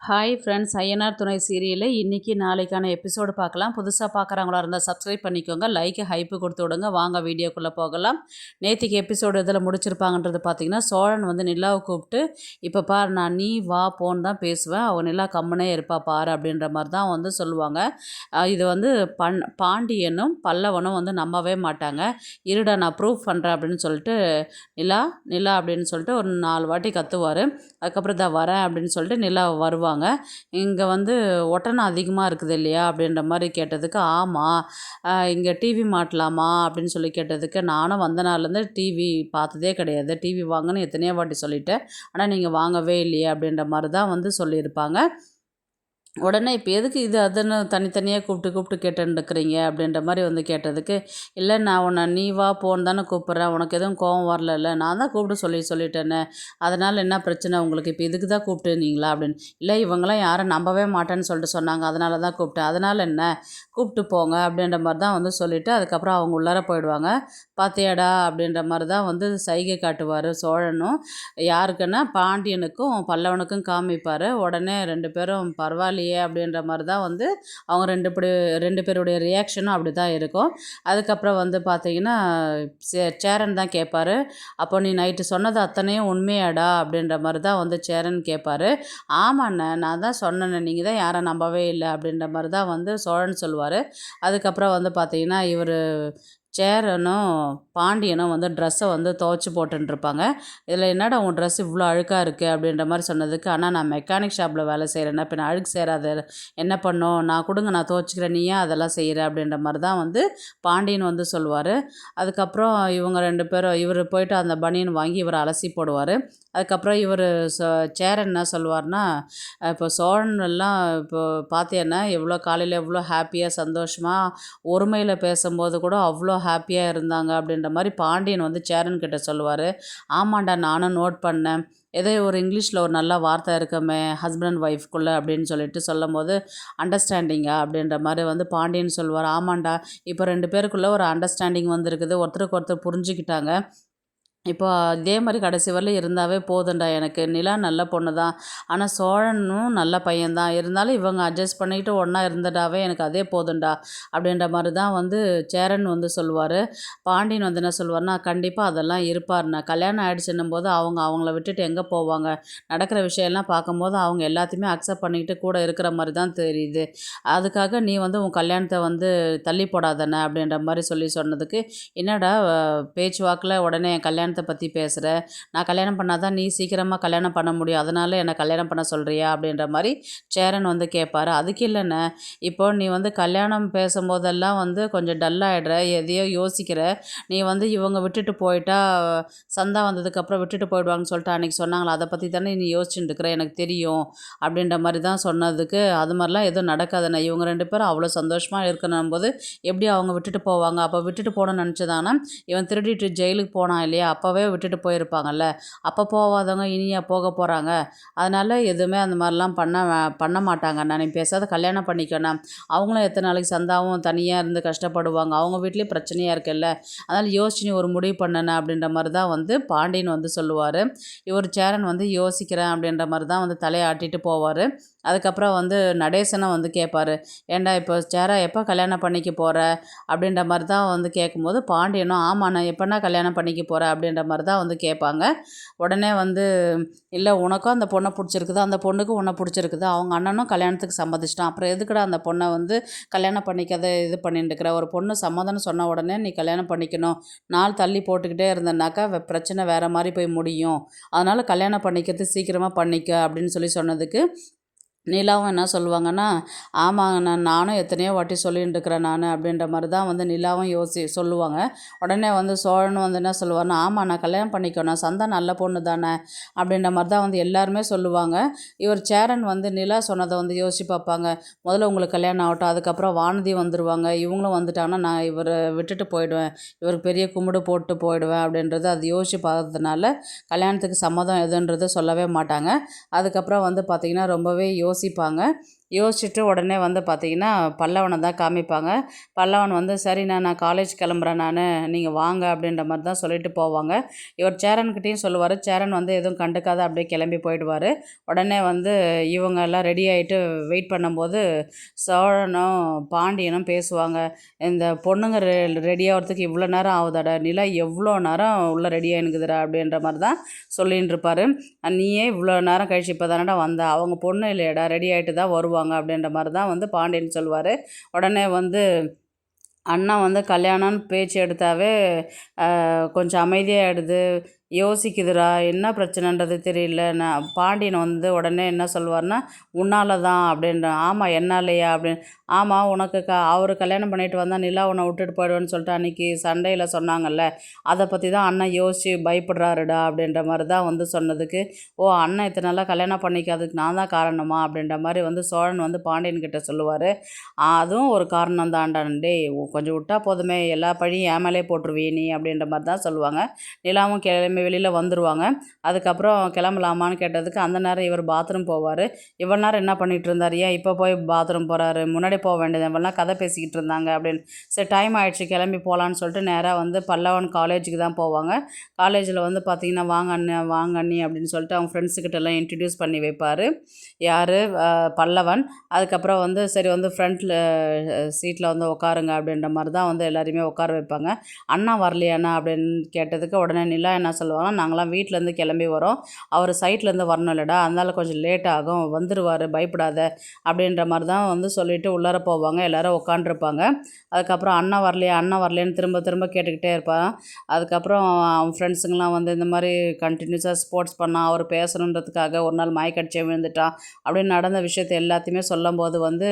Hi friends, Ayyanar துணை சீரியலில் இன்றைக்கி நாளைக்கான எபிசோடு பார்க்கலாம். புதுசாக பார்க்குறவங்களா இருந்தால் சப்ஸ்கிரைப் பண்ணிக்கோங்க, லைக்கு ஹைப்பு கொடுத்து விடுங்க. வாங்க வீடியோக்குள்ளே போகலாம். நேற்றுக்கு எபிசோடு இதில் முடிச்சிருப்பாங்கன்றது பார்த்திங்கன்னா, சோழன் வந்து நிலாவை கூப்பிட்டு, இப்போ பார் நான் நீ வா போன்னு தான் பேசுவேன், அவன் நிலா கம்முனே இருப்பா பாரு அப்படின்ற மாதிரி தான் வந்து சொல்லுவாங்க. இது வந்து பாண்டியனும் பல்லவனும் வந்து நம்பவே மாட்டாங்க. இருடா நான் ப்ரூஃப் பண்ணுறேன் அப்படின்னு சொல்லிட்டு நிலா நிலா அப்படின்னு சொல்லிட்டு ஒரு 4 வாட்டி கத்துவார். அதுக்கப்புறம் தான் வரேன் அப்படின்னு சொல்லிட்டு நிலா வருவாங்க. இங்கே வந்து ஒட்டனம் அதிகமாக இருக்குது இல்லையா அப்படின்ற மாதிரி கேட்டதுக்கு, ஆமாம் இங்கே டிவி மாட்டலாமா அப்படின்னு சொல்லி கேட்டதுக்கு, நானும் வந்த நாள்லேருந்து டிவி பார்த்ததே கிடையாது, டிவி வாங்கன்னு எத்தனையோ வாட்டி சொல்லிட்டேன், ஆனால் நீங்கள் வாங்கவே இல்லையே அப்படின்ற மாதிரி தான் வந்து சொல்லியிருப்பாங்க. உடனே இப்போ எதுக்கு இது அதுன்னு தனித்தனியாக கூப்பிட்டு கேட்டுருக்குறீங்க அப்படின்ற மாதிரி வந்து கேட்டதுக்கு, இல்லை நான் உன்னை நீ வா போன்னு தானே கூப்பிட்றேன், உனக்கு எதுவும் கோவம் வரல, நான் தான் கூப்பிட்டு சொல்லிட்டேனே, அதனால் என்ன பிரச்சனை உங்களுக்கு, இப்போ இதுக்கு தான் கூப்பிட்டுனீங்களா அப்படின்னு. இல்லை இவங்களாம் யாரும் நம்பவே மாட்டேன்னு சொல்லிட்டு சொன்னாங்க, அதனால தான் கூப்பிட்டேன், அதனால் என்ன கூப்பிட்டு போங்க அப்படின்ற மாதிரி தான் வந்து சொல்லிவிட்டு அதுக்கப்புறம் அவங்க உள்ளார போயிடுவாங்க. பாத்தியாடா அப்படின்ற மாதிரி தான் வந்து சைகை காட்டுவார் சோழனும். யாருக்குன்னா பாண்டியனுக்கும் பல்லவனுக்கும் காமிப்பார். உடனே 2 பேரும் பரவாயில்லையே அப்படின்ற மாதிரி தான் வந்து அவங்க 2 பேருடைய ரியாக்ஷனும் அப்படி தான் இருக்கும். அதுக்கப்புறம் வந்து பார்த்திங்கன்னா சேரன் தான் கேட்பார், அப்போ நீ நைட்டு சொன்னது அத்தனையும் உண்மையாடா அப்படின்ற மாதிரி தான் வந்து சேரன் கேட்பார். ஆமாண்ணே நான் தான் சொன்னேண்ணே, நீங்கள் தான் யாரை நம்பவே இல்லை அப்படின்ற மாதிரி தான் வந்து சோழன் சொல்லுவார். அதுக்கப்புறம் வந்து பார்த்திங்கன்னா இவர் சேரனும் பாண்டியனும் வந்து ட்ரெஸ்ஸை வந்து துவைச்சி போட்டுருப்பாங்க. இதில் என்னடா உன் ட்ரெஸ் இவ்வளோ அழுக்காக இருக்குது அப்படின்ற மாதிரி சொன்னதுக்கு, ஆனால் நான் மெக்கானிக் ஷாப்பில் வேலை செய்கிறேன்னா இப்போ நான் அழுக்கு சேராது என்ன பண்ணோம், நான் கொடுங்க நான் துவைச்சிக்கிறேன், நீ ஏன் அதெல்லாம் செய்கிற அப்படின்ற மாதிரி தான் வந்து பாண்டியன் வந்து சொல்லுவார். அதுக்கப்புறம் இவங்க 2 பேரும் இவர் போயிட்டு அந்த பனியன் வாங்கி இவர் அலசி போடுவார். அதுக்கப்புறம் இவர் சேரன் என்ன சொல்லுவார்னா, இப்போ சோழன் எல்லாம் இப்போ பார்த்தேன்னா எவ்வளோ காலையில் எவ்வளோ ஹாப்பியாக சந்தோஷமாக ஒருமையில் பேசும்போது கூட அவ்வளோ ஹாப்பியாக இருந்தாங்க அப்படின்ற மாதிரி பாண்டியன் வந்து சேரன் கிட்ட சொல்லுவார். ஆமாண்டா நானும் நோட் பண்ணேன், ஏதோ ஒரு இங்கிலீஷில் ஒரு நல்ல வார்த்தை இருக்குமே ஹஸ்பண்ட் அண்ட் ஒய்ஃப்குள்ளே அப்படின்னு சொல்லிட்டு சொல்லும் போது, அண்டர்ஸ்டாண்டிங்கா அப்படின்ற மாதிரி வந்து பாண்டியன் சொல்லுவார். ஆமாண்டா இப்போ 2 பேருக்குள்ளே ஒரு அண்டர்ஸ்டாண்டிங் வந்துருக்குது, ஒருத்தருக்கு ஒருத்தர் புரிஞ்சுக்கிட்டாங்க, இப்போ இதே மாதிரி கடைசி வரலும் இருந்தாவே போதும்டா எனக்கு, நிலா நல்ல பொண்ணு தான், ஆனால் சோழனும் நல்ல பையன்தான், இருந்தாலும் இவங்க அட்ஜஸ்ட் பண்ணிக்கிட்டு ஒன்றா இருந்துட்டாவே எனக்கு அதே போதும்டா அப்படின்ற மாதிரி தான் வந்து சேரன் வந்து சொல்லுவார். பாண்டியன் வந்து என்ன சொல்லுவார்னா, கண்டிப்பாக அதெல்லாம் இருப்பார்ண்ணா, கல்யாணம் ஆகிடுச்சுன்னும் போது அவங்கள விட்டுட்டு எங்கே போவாங்க, நடக்கிற விஷயம்லாம் பார்க்கும்போது அவங்க எல்லாத்தையுமே அக்செப்ட் பண்ணிக்கிட்டு கூட இருக்கிற மாதிரி தான் தெரியுது, அதுக்காக நீ வந்து உன் கல்யாணத்தை வந்து தள்ளி போடாதண்ணே அப்படின்ற மாதிரி சொன்னதுக்கு, என்னடா பேச்சுவாக்கில் உடனே என் கல்யாணத்தை பற்றி பேசுகிற, நான் கல்யாணம் பண்ணால் தான் நீ சீக்கிரமாக கல்யாணம் பண்ண முடியும், அதனால் என்னை கல்யாணம் பண்ண சொல்கிறியா அப்படின்ற மாதிரி சேரன் வந்து கேட்பார். அதுக்கு இல்லைண்ணே, இப்போ நீ வந்து கல்யாணம் பேசும்போதெல்லாம் வந்து கொஞ்சம் டல்லாகிடுற, எதையோ யோசிக்கிற, நீ வந்து இவங்க விட்டுட்டு போயிட்டா சந்தா வந்ததுக்கப்புறம் விட்டுட்டு போயிடுவாங்கன்னு சொல்லிட்டு அன்றைக்கி சொன்னாங்களா, அதை பற்றி தானே நீ யோசிச்சுட்டு இருக்கிற, எனக்கு தெரியும் அப்படின்ற மாதிரி தான் சொன்னதுக்கு, அது மாதிரிலாம் எதுவும் நடக்காதுண்ணே, இவங்க 2 பேரும் அவ்வளோ சந்தோஷமாக இருக்கணும் போது எப்படி அவங்க விட்டுட்டு போவாங்க, அப்போ விட்டுட்டு போகணும்னு நினச்சதானா, இவன் திருடிட்டு ஜெயிலுக்கு போனான் இல்லையா, அப்போவே விட்டுட்டு போயிருப்பாங்கல்ல, அப்போ போகாதவங்க இனியா போக போகிறாங்க, அதனால் எதுவுமே அந்த மாதிரிலாம் பண்ண மாட்டாங்கண்ணா, நீ பேசாத கல்யாணம் பண்ணிக்கணும், அவங்களும் எத்தனை நாளைக்கு சந்தாவும் தனியாக இருந்து கஷ்டப்படுவாங்க, அவங்க வீட்லேயும் பிரச்சனையாக இருக்குல்ல, அதனால் யோசிச்சு நீ ஒரு முடிவு பண்ணன அப்படின்ற மாதிரி தான் வந்து பாண்டியன் வந்து சொல்லுவார். இவர் சேரன் வந்து யோசிக்கிறேன் அப்படின்ற மாதிரி தான் வந்து தலையாட்டிட்டு போவார். அதுக்கப்புறம் வந்து நடேசனை வந்து கேட்பார், ஏண்டா இப்போ சேரா எப்போ கல்யாணம் பண்ணிக்க போகிற அப்படின்ற மாதிரி தான் வந்து கேட்கும்போது, பாண்டியனும் ஆமாண்ணா எப்போனா கல்யாணம் பண்ணிக்க போகிற அப்படின்ற மாதிரி தான் வந்து கேட்பாங்க. உடனே வந்து இல்லை உனக்கும் அந்த பொண்ணை பிடிச்சிருக்குது, அந்த பொண்ணுக்கும் உன்னை பிடிச்சிருக்குது, அவங்க அண்ணனும் கல்யாணத்துக்கு சம்மதிச்சிட்டான், அப்புறம் எதுக்குடா அந்த பொண்ணை வந்து கல்யாணம் பண்ணிக்காத இது பண்ணிட்டு இருக்கிற, ஒரு பொண்ணு சம்மதம்னு சொன்ன உடனே நீ கல்யாணம் பண்ணிக்கணும், நாள் தள்ளி போட்டுக்கிட்டே இருந்தனாக்கா பிரச்சனை வேறு மாதிரி போய் முடியும், அதனால் கல்யாணம் பண்ணிக்கிறது சீக்கிரமாக பண்ணிக்க அப்படின்னு சொன்னதுக்கு, நிலாவும் என்ன சொல்லுவாங்கன்னா, ஆமாங்கண்ணா நானும் எத்தனையோ வாட்டி சொல்லிட்டு இருக்கிறேன் நான் அப்படின்ற மாதிரி தான் வந்து நிலாவும் சொல்லுவாங்க. உடனே வந்து சோழனும் வந்து என்ன சொல்லுவார்னா, ஆமாம் நான் கல்யாணம் பண்ணிக்கணும், சந்தா நல்ல பொண்ணு தானே அப்படின்ற மாதிரி தான் வந்து எல்லாருமே சொல்லுவாங்க. இவர் சேரன் வந்து நிலா சொன்னதை வந்து யோசிச்சு பார்ப்பாங்க, முதல்ல உங்களுக்கு கல்யாணம் ஆகட்டும், அதுக்கப்புறம் வானதி வந்துடுவாங்க, இவங்களும் வந்துட்டாங்கன்னா நான் இவரை விட்டுட்டு போயிடுவேன், இவருக்கு பெரிய கும்பிடு போட்டு போயிடுவேன் அப்படின்றது அது யோசிச்சு பார்த்ததுனால கல்யாணத்துக்கு சம்மதம் எதுன்றது சொல்லவே மாட்டாங்க. அதுக்கப்புறம் வந்து பார்த்திங்கன்னா ரொம்பவே யோசிப்பாங்க. யோசிச்சுட்டு உடனே வந்து பார்த்திங்கன்னா பல்லவனை தான் காமிப்பாங்க. பல்லவன் வந்து சரிண்ணா நான் காலேஜ் கிளம்புறேன் நீங்கள் வாங்க அப்படின்ற மாதிரி தான் சொல்லிட்டு போவாங்க. இவர் சேரன்கிட்டேயும் சொல்லுவார். சேரன் வந்து எதுவும் கண்டுக்காத அப்படியே கிளம்பி போயிடுவார். உடனே வந்து இவங்க எல்லாம் ரெடி ஆகிட்டு வெயிட் பண்ணும்போது சோழனும் பாண்டியனும் பேசுவாங்க. இந்த பொண்ணுங்க ரெடி ஆகிறதுக்கு இவ்வளோ நேரம் ஆகுதாடா, நிலா எவ்வளோ நேரம் உள்ளே ரெடியாக இருக்குதுடா அப்படின்ற மாதிரி தான் சொல்லின்னு இருப்பார். நீயே இவ்வளோ நேரம் கழிச்சு இப்போ தானடா வந்த, அவங்க பொண்ணு இல்லையடா, ரெடி ஆகிட்டு தான் வருவாங்க அப்படின்ற மாதிரி தான் வந்து பாண்டியன் சொல்லுவார். உடனே வந்து அண்ணா வந்து கல்யாணம்னு பேச்சு எடுத்தாவே கொஞ்சம் அமைதியாகிடுது. யோசிக்குதுடா, என்ன பிரச்சனைன்றது தெரியல. நான் பாண்டியன் வந்து உடனே என்ன சொல்லுவார்னா, உன்னால தான் அப்படின்ற. ஆமாம் என்னாலையா அப்படின்னு. ஆமாம் உனக்கு அவர் கல்யாணம் பண்ணிட்டு வந்தால் நிலா உன்னை விட்டுட்டு போயிடுவேன்னு சொல்லிட்டு அன்றைக்கி சண்டையில் சொன்னாங்கல்ல, அதை பற்றி தான் அண்ணன் யோசித்து பயப்படுறாருடா அப்படின்ற மாதிரி தான் வந்து சொன்னதுக்கு, ஓ அண்ணன் இத்தனை நாளாக கல்யாணம் பண்ணிக்காததுக்கு நான் தான் காரணமா அப்படின்ற மாதிரி வந்து சோழன் வந்து பாண்டியன்கிட்ட சொல்லுவார். அதுவும் ஒரு காரணம் தான்டான், டேய் கொஞ்சம் விட்டா போதுமே, எல்லா பழியும் என் மேலே போட்டுருவியே நீ அப்படின்ற மாதிரி தான் சொல்லுவாங்க. நிலாவும் கிளம்பி வெளியில் வந்துடுவாங்க. அதுக்கப்புறம் கிளம்பலாமான்னு கேட்டதுக்கு அந்த நேரம் இவர் பாத்ரூம் போவார். இவ்வளோ நேரம் என்ன பண்ணிகிட்டு இருந்தார், ஏன் இப்போ போய் பாத்ரூம் போகிறாரு, முன்னாடி போக வேண்டியது, இவெல்லாம் கதை பேசிக்கிட்டு இருந்தாங்க அப்படின்னு. சரி டைம் ஆகிடுச்சு கிளம்பி போகலான்னு சொல்லிட்டு நேராக வந்து பல்லவன் காலேஜுக்கு தான் போவாங்க. காலேஜில் வந்து பார்த்திங்கன்னா வாங்க அண்ணன் வாங்க அண்ணி அப்படின்னு சொல்லிட்டு அவங்க ஃப்ரெண்ட்ஸுக்கிட்டெல்லாம் இன்ட்ரடியூஸ் பண்ணி வைப்பார். யார், பல்லவன். அதுக்கப்புறம் வந்து சரி வந்து ஃப்ரண்ட்டில் சீட்டில் வந்து உட்காருங்க அப்படின்ற மாதிரி தான் வந்து எல்லாரையுமே உட்கார வைப்பாங்க. அண்ணா வரலையாண்ணா அப்படின்னு கேட்டதுக்கு உடனே நிலா என்ன சொல்லுவாங்கன்னா, நாங்களாம் வீட்டிலேருந்து கிளம்பி வரோம், அவர் சைட்லேருந்து வரணும் இல்லைடா, அதனால கொஞ்சம் லேட் ஆகும், வந்துடுவார் பயப்படாத அப்படின்ற மாதிரி தான் வந்து சொல்லிவிட்டு உள்ளார போவாங்க. எல்லோரும் உட்காண்ட்ருப்பாங்க. அதுக்கப்புறம் அண்ணா வரலையா அண்ணா வரலையான்னு திரும்ப திரும்ப கேட்டுக்கிட்டே இருப்பான். அதுக்கப்புறம் அவன் ஃப்ரெண்ட்ஸுங்கெலாம் வந்து இந்த மாதிரி கண்டினியூஸாக ஸ்போர்ட்ஸ் பண்ணால் அவர் பேசணுன்றதுக்காக ஒரு நாள் மயக்கடிச்சே விழுந்துட்டான் அப்படின்னு நடந்த விஷயத்தை எல்லாத்தையுமே சொல்லும்போது வந்து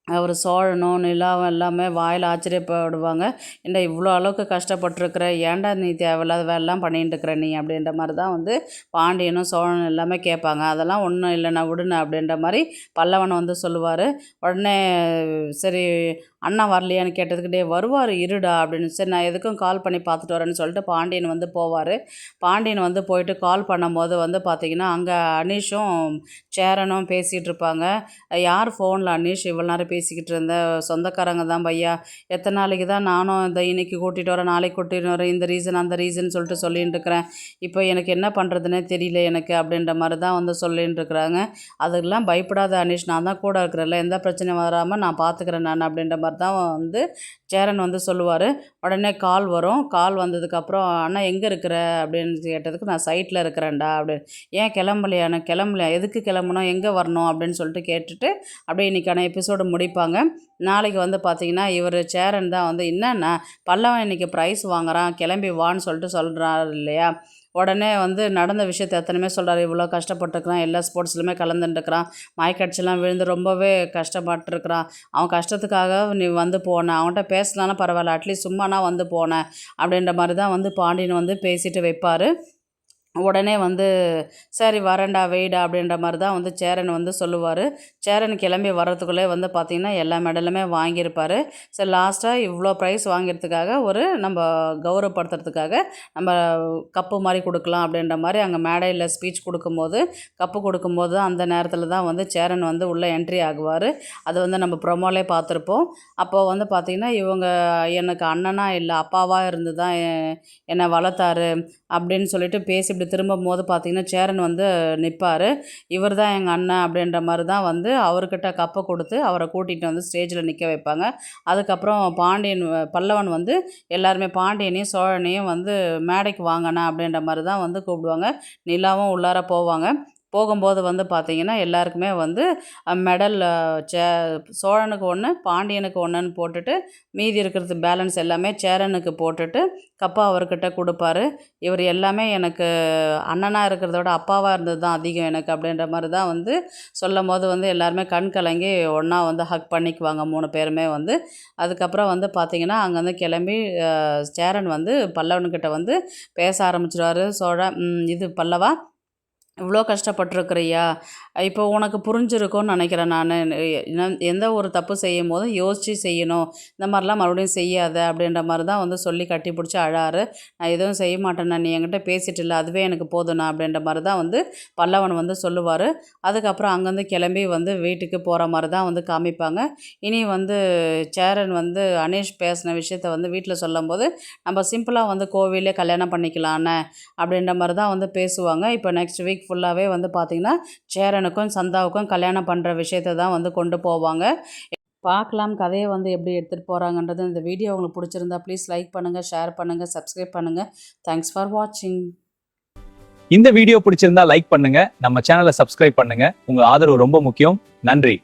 அவர் சோழனும் நிலாவும் எல்லாமே வாயில் ஆச்சரியப்படுவாங்க. ஏன்டா இவ்வளோ அளவுக்கு கஷ்டப்பட்டுருக்குற, ஏன்டா நீ தேவையில்லாத வேலைலாம் பண்ணிட்டு இருக்கிற நீ அப்படின்ற மாதிரி தான் வந்து பாண்டியனும் சோழனும் எல்லாமே கேட்பாங்க. அதெல்லாம் ஒன்றும் இல்லைண்ணா விடுண்ணா அப்படின்ற மாதிரி பல்லவன் வந்து சொல்லுவார். உடனே சரி அண்ணா வரலையான்னு கேட்டதுக்கு, டே வருவார் இருடா அப்படின்னு. சரி நான் எதுக்கும் கால் பண்ணி பார்த்துட்டு வரேன்னு சொல்லிட்டு பாண்டியன் வந்து போவார். பாண்டியன் வந்து போயிட்டு கால் பண்ணும்போது வந்து பார்த்திங்கன்னா அங்கே அனீஷும் சேரனும் பேசிகிட்டு இருப்பாங்க. யார் ஃபோனில் அனீஷ் இவ்வளோ நேரம் பேசிக்கிட்டு இருந்த, சொந்தக்காரங்க தான் பையா, எத்தனை நாளைக்கு தான் நானும் இந்த இன்னைக்கு கூட்டிகிட்டு வரேன் நாளைக்கு கூட்டிகிட்டு வரேன், இந்த ரீசன் அந்த ரீசன் சொல்லிட்டு சொல்லின்னு இருக்கிறேன், இப்போ எனக்கு என்ன பண்ணுறதுனே தெரியல எனக்கு அப்படின்ற மாதிரி தான் வந்து சொல்லின்னு இருக்கிறாங்க. அதுக்கெல்லாம் பயப்படாத அனீஷ், நான் தான் கூட இருக்கிறேன்ல, எந்த பிரச்சனையும் வராமல் நான் பார்த்துக்கிறேன் நான் அப்படின்ற மாதிரி தான் வந்து சேரன் வந்து சொல்லுவார். உடனே கால் வரும். கால் வந்ததுக்கப்புறம் அண்ணா எங்கே இருக்கிற அப்படின்னு கேட்டதுக்கு, நான் சைட்டில் இருக்கிறேன்டா அப்படின்னு. ஏன் கிளம்பலையாண்ணா, கிளம்பலையா எதுக்கு கிளம்பணும் எங்கே வரணும் அப்படின்னு சொல்லிட்டு கேட்டுட்டு அப்படியே இன்றைக்கான எபிசோடு முடிப்பாங்க. நாளைக்கு வந்து பார்த்திங்கன்னா இவர் சேரன் தான் வந்து என்னன்னா பல்லவன் இன்றைக்கி ப்ரைஸ் வாங்குறான் கிளம்பி வான்னு சொல்லிட்டு சொல்கிறாரு இல்லையா. உடனே வந்து நடந்த விஷயத்தை எத்தனையுமே சொல்கிறார். இவ்வளோ கஷ்டப்பட்டுருக்கிறான், எல்லா ஸ்போர்ட்ஸ்லையுமே கலந்துட்டுருக்கிறான், மயக்கடிச்செல்லாம் விழுந்து ரொம்பவே கஷ்டப்பட்டுருக்கிறான், அவன் கஷ்டத்துக்காக நீ வந்து போன, அவன்கிட்ட பேசலான்னா பரவாயில்ல, அட்லீஸ்ட் சும்மானா வந்து போனேன் அப்படின்ற மாதிரி தான் வந்து பாண்டியன் வந்து பேசிட்டு வைப்பார். உடனே வந்து சரி வரேன்டா வெயிடா அப்படின்ற மாதிரி தான் வந்து சேரன் வந்து சொல்லுவார். சேரன் கிளம்பி வர்றதுக்குள்ளே வந்து பார்த்திங்கன்னா எல்லா மெடலுமே வாங்கியிருப்பார். சரி லாஸ்ட்டாக இவ்வளோ ப்ரைஸ் வாங்கிறதுக்காக ஒரு நம்ம கௌரவப்படுத்துறதுக்காக நம்ம கப்பு மாதிரி கொடுக்கலாம் அப்படின்ற மாதிரி அங்கே மேடையில் ஸ்பீச் கொடுக்கும்போது கப்பு கொடுக்கும்போது அந்த நேரத்தில் தான் வந்து சேரன் வந்து உள்ளே என்ட்ரி ஆகுவார். அது வந்து நம்ம ப்ரொமோலே பார்த்துருப்போம். அப்போது வந்து பார்த்திங்கன்னா இவங்க எனக்கு அண்ணனாக இல்லை அப்பாவாக இருந்து தான் என்னை வளர்த்தாரு அப்படின்னு சொல்லிட்டு பேசி இப்படி திரும்பும்போது பார்த்திங்கன்னா சேரன் வந்து நிற்பார். இவர் தான் எங்கள் அண்ணன் அப்படின்ற மாதிரி தான் வந்து அவர்கிட்ட கப்பை கொடுத்து அவரை கூட்டிகிட்டு வந்து ஸ்டேஜில் நிற்க வைப்பாங்க. அதுக்கப்புறம் பல்லவன் வந்து எல்லாருமே பாண்டியனையும் சோழனையும் வந்து மேடைக்கு வாங்கினேன் அப்படின்ற மாதிரி தான் வந்து கூப்பிடுவாங்க. நிலாவும் உள்ளார போவாங்க. போகும்போது வந்து பார்த்திங்கன்னா எல்லாருக்குமே வந்து மெடல் சே சோழனுக்கு ஒன்று பாண்டியனுக்கு ஒன்றுன்னு போட்டுட்டு மீதி இருக்கிறது பேலன்ஸ் எல்லாமே சேரனுக்கு போட்டுட்டு கப்பா அவர்கிட்ட கொடுப்பாரு. இவர் எல்லாமே எனக்கு அண்ணனாக இருக்கிறத விட அப்பாவாக இருந்தது தான் அதிகம் எனக்கு அப்படின்ற மாதிரி தான் வந்து சொல்லும் போது வந்து எல்லாருமே கண் கலங்கி ஒன்றா வந்து ஹக் பண்ணிக்குவாங்க 3 பேருமே வந்து. அதுக்கப்புறம் வந்து பார்த்திங்கன்னா அங்கேருந்து கிளம்பி சேரன் வந்து பல்லவன்கிட்ட வந்து பேச ஆரம்பிச்சிடுவார். இது பல்லவா இவ்வளோ கஷ்டப்பட்டுருக்குறியா? இப்போ உனக்கு புரிஞ்சிருக்கும்னு நினைக்கிறேன் நானு. எந்த ஒரு தப்பு செய்யும்போதும் யோசிச்சு செய்யணும். இந்த மாரிலாம் மறுபடியும் செய்யாத அப்படின்ற மாரி தான் வந்து சொல்லி கட்டிப்பிடிச்சு அழாரு. நான் எதுவும் செய்ய மாட்டேண்ணா, நீ என்கிட்ட பேசிட்டல்ல அதுவே எனக்கு போதும்ண்ணா அப்படின்ற மாரி தான் வந்து பல்லவன் வந்து சொல்லுவாரு. அதுக்கப்புறம் அங்கேருந்து கிளம்பி வந்து வீட்டுக்கு போற மாரி தான் வந்து காமிப்பாங்க. இனி வந்து சேரன் வந்து அனீஷ் பேசின விஷயத்த வந்து வீட்ல சொல்லும்போது, நம்ம சிம்பிளா வந்து கோவில்லே கல்யாணம் பண்ணிக்கலாண்ணே அப்படின்ற மாரி தான் வந்து பேசுவாங்க. இப்போ நெக்ஸ்ட் வீக் ஃபுல்லாவே வந்து பார்த்திங்கன்னா, சேரனுக்கும் சந்தாவுக்கும் கல்யாணம் பண்ணுற விஷயத்த தான் வந்து கொண்டு போவாங்க. பார்க்கலாம் கதையை வந்து எப்படி எடுத்துகிட்டு போகிறாங்கன்றது. இந்த வீடியோ உங்களுக்கு பிடிச்சிருந்தா ப்ளீஸ் லைக் பண்ணுங்கள், ஷேர் பண்ணுங்கள், சப்ஸ்கிரைப் பண்ணுங்கள். தேங்க்ஸ் ஃபார் வாட்சிங். இந்த வீடியோ பிடிச்சிருந்தா லைக் பண்ணுங்க, நம்ம சேனலை சப்ஸ்கிரைப் பண்ணுங்க. உங்க ஆதரவு ரொம்ப முக்கியம். நன்றி.